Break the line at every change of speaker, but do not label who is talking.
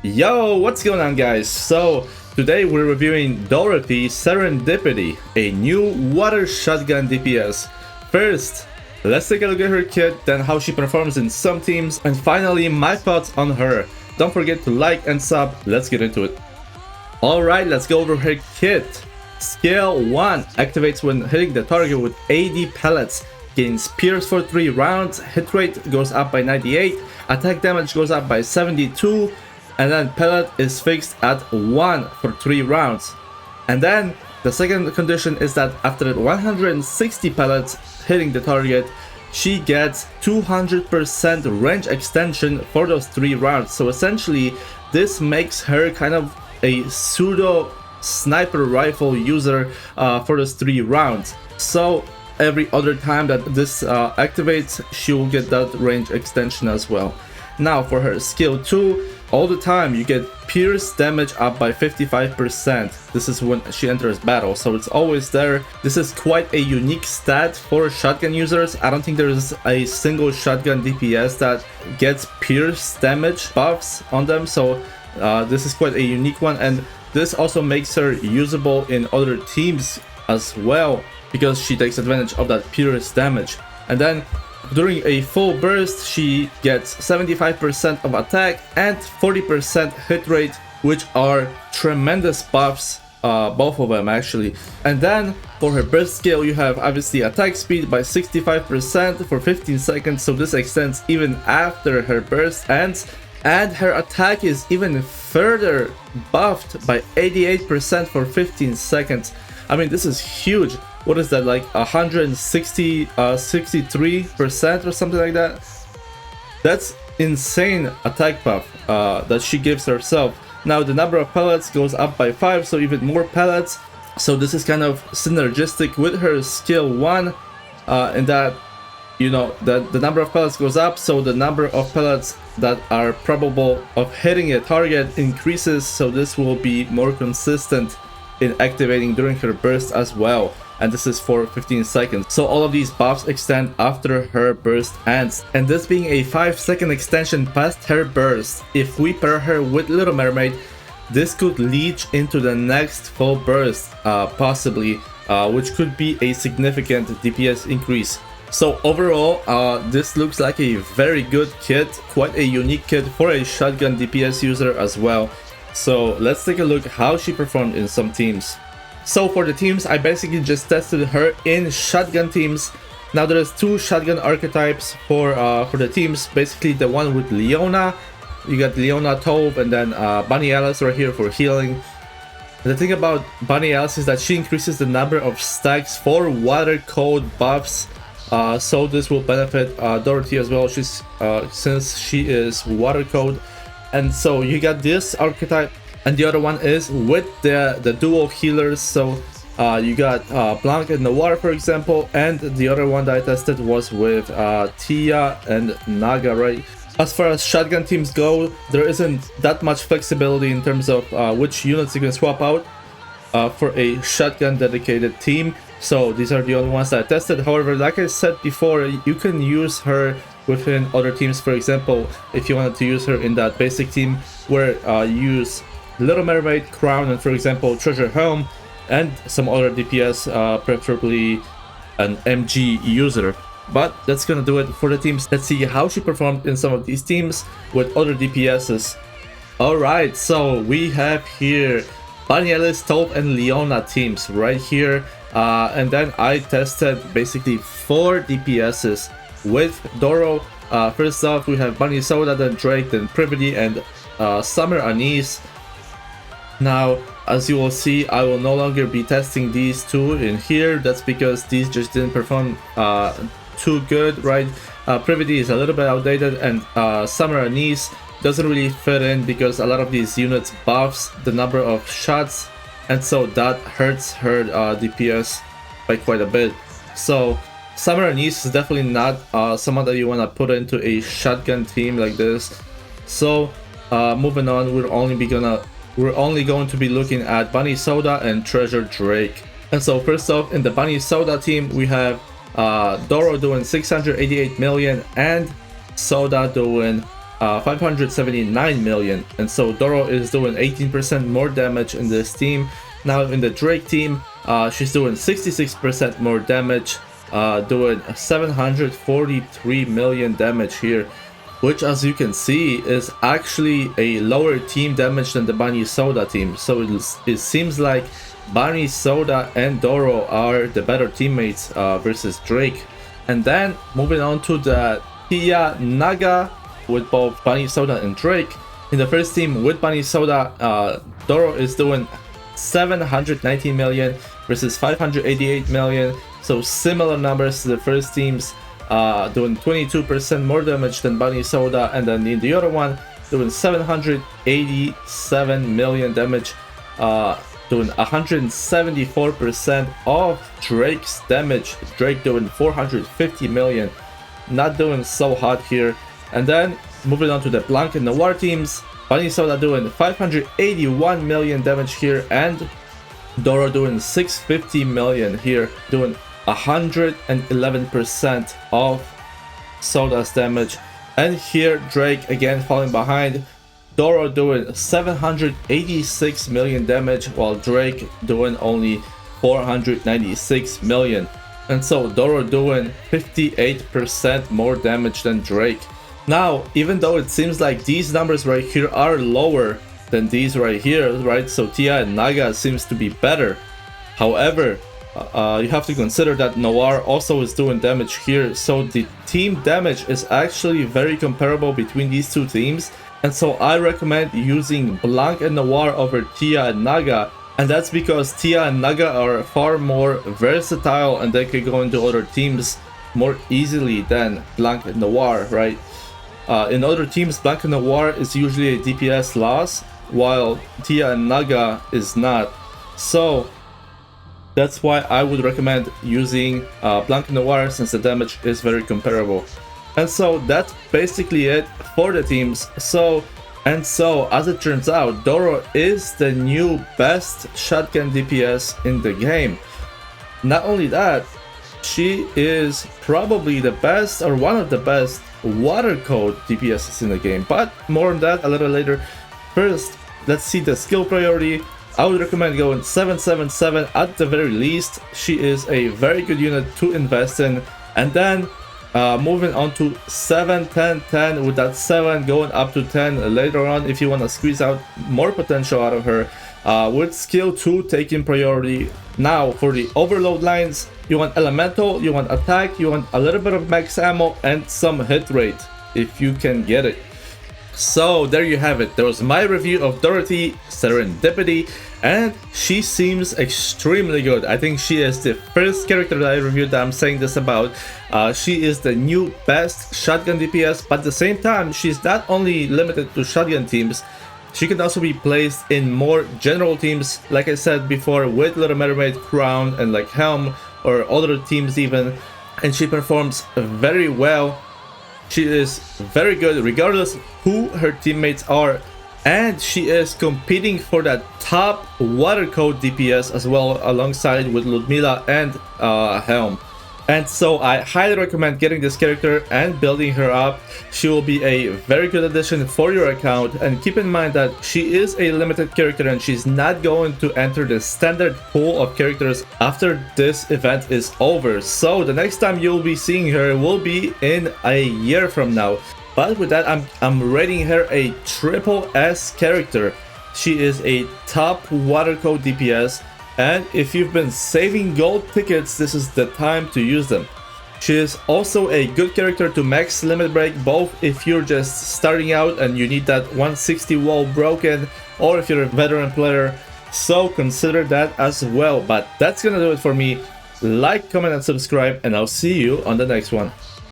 Yo, what's going on, guys? So today we're reviewing Dorothy Serendipity, a new water shotgun DPS. First, let's take a look at her kit, then how she performs in some teams, and finally my thoughts on her. Don't forget to like and sub. Let's get into it. Alright, let's go over her kit. Skill 1 activates when hitting the target with 80 pellets. Gains Pierce for 3 rounds, hit rate goes up by 98, attack damage goes up by 72, and then pellet is fixed at 1 for 3 rounds. And then the second condition is that after 160 pellets hitting the target, she gets 200% range extension for those 3 rounds. So essentially this makes her kind of a pseudo sniper rifle user for those 3 rounds. So every other time that this activates, she will get that range extension as well. Now for her skill 2, all the time you get pierce damage up by 55%. This is when she enters battle, so it's always there. This is quite a unique stat for shotgun users. I don't think there is a single shotgun DPS that gets pierce damage buffs on them, so this is quite a unique one, and this also makes her usable in other teams as well because she takes advantage of that pierce damage. And then during a full burst, she gets 75% of attack and 40% hit rate, which are tremendous buffs, both of them actually. And then for her burst skill, you have obviously attack speed by 65% for 15 seconds, so this extends even after her burst ends. And her attack is even further buffed by 88% for 15 seconds. I mean, this is huge. What is that, like 63% or something like that? That's insane attack buff that she gives herself. Now the number of pellets goes up by 5, so even more pellets. So this is kind of synergistic with her skill 1 in that, you know, that the number of pellets goes up, so the number of pellets that are probable of hitting a target increases, so this will be more consistent in activating during her burst as well. And this is for 15 seconds. So all of these buffs extend after her burst ends. And this being a 5-second extension past her burst, if we pair her with Little Mermaid, this could lead into the next full burst, possibly, which could be a significant DPS increase. So overall, this looks like a very good kit, quite a unique kit for a shotgun DPS user as well. So let's take a look how she performed in some teams. So for the teams, I basically just tested her in shotgun teams. Now there's 2 shotgun archetypes for the teams. Basically the one with Leona, you got Leona Tove, and then Bunny Alice right here for healing. The thing about Bunny Alice is that she increases the number of stacks for water code buffs. So this will benefit Dorothy as well. She's since she is water code. And so you got this archetype, and the other one is with the dual healers. So you got Blanc and Noir, for example, and the other one that I tested was with Tia and Naga, right? As far as shotgun teams go, there isn't that much flexibility in terms of which units you can swap out for a shotgun dedicated team. So these are the only ones that I tested. However, like I said before, you can use her within other teams. For example, if you wanted to use her in that basic team where you use Little Mermaid, Crown, and for example Treasure Home, and some other DPS, preferably an MG user. But that's gonna do it for the teams. Let's see how she performed in some of these teams with other DPSs. Alright, so we have here Bunny Alice, Tove, and Leona teams right here. And then I tested basically 4 DPSs with Doro. First off, we have Bunny Soda, then Drake, then Privity, and Summer Anise. Now, as you will see, I will no longer be testing these 2 in here. That's because these just didn't perform too good, right? Privity is a little bit outdated, and Summer Anise doesn't really fit in because a lot of these units buffs the number of shots, and so that hurts her DPS by quite a bit. So Summer Anise is definitely not someone that you want to put into a shotgun team like this. So moving on, we're only going to be looking at Bunny Soda and Treasure Drake. And so first off, in the Bunny Soda team, we have Doro doing 688 million and Soda doing 579 million. And so Doro is doing 18% more damage in this team. Now in the Drake team, she's doing 66% more damage, doing 743 million damage here, which as you can see is actually a lower team damage than the Bunny Soda team. So it seems like Bunny Soda and Doro are the better teammates versus Drake. And then moving on to the Tia Naga with both Bunny Soda and Drake. In the first team with Bunny Soda, Doro is doing 719 million versus 588 million. So similar numbers to the first teams, doing 22% more damage than Bunny Soda, and then in the other one doing 787 million damage, doing 174% of Drake's damage. Drake doing 450 million, not doing so hot here. And then moving on to the Blanc and Noir teams, Bunny Soda doing 581 million damage here, and Doro doing 650 million here, doing 111% of Soda's damage. And here Drake again falling behind, Doro doing 786 million damage while Drake doing only 496 million. And so Doro doing 58% more damage than Drake. Now, even though it seems like these numbers right here are lower than these right here, right? So Tia and Naga seems to be better. However, you have to consider that Noir also is doing damage here. So the team damage is actually very comparable between these two teams. And so I recommend using Blanc and Noir over Tia and Naga. And that's because Tia and Naga are far more versatile and they can go into other teams more easily than Blanc and Noir, right? In other teams, Blanc and Noir is usually a DPS loss, while Tia and Naga is not. So that's why I would recommend using Blanc and Noir, since the damage is very comparable. And so that's basically it for the teams. So as it turns out, Doro is the new best shotgun DPS in the game. Not only that, she is probably the best or one of the best water code DPSs in the game, but more on that a little later. First, let's see the skill priority. I would recommend going 777 at the very least. She is a very good unit to invest in. And then moving on to 7 10 10, with that 7 going up to 10 later on if you want to squeeze out more potential out of her, with skill 2 taking priority. Now for the overload lines, you want elemental, you want attack, you want a little bit of max ammo and some hit rate if you can get it. So there you have it. There was my review of Dorothy Serendipity, and she seems extremely good. I think she is the first character that I reviewed that I'm saying this about. She is the new best shotgun DPS, but at the same time, she's not only limited to shotgun teams. She can also be placed in more general teams, like I said before, with Little Mermaid, Crown, and like Helm, or other teams even. And she performs very well. She is very good regardless who her teammates are, and she is competing for that top water code DPS as well, alongside with Ludmilla and Helm. And so I highly recommend getting this character and building her up. She will be a very good addition for your account, and keep in mind that she is a limited character and she's not going to enter the standard pool of characters after this event is over. So the next time you'll be seeing her will be in a year from now. But with that, I'm rating her a triple S character. She is a top water code DPS, and if you've been saving gold tickets, this is the time to use them. She is also a good character to max limit break, both if you're just starting out and you need that 160 wall broken, or if you're a veteran player, so consider that as well. But that's gonna do it for me. Like, comment and subscribe, and I'll see you on the next one.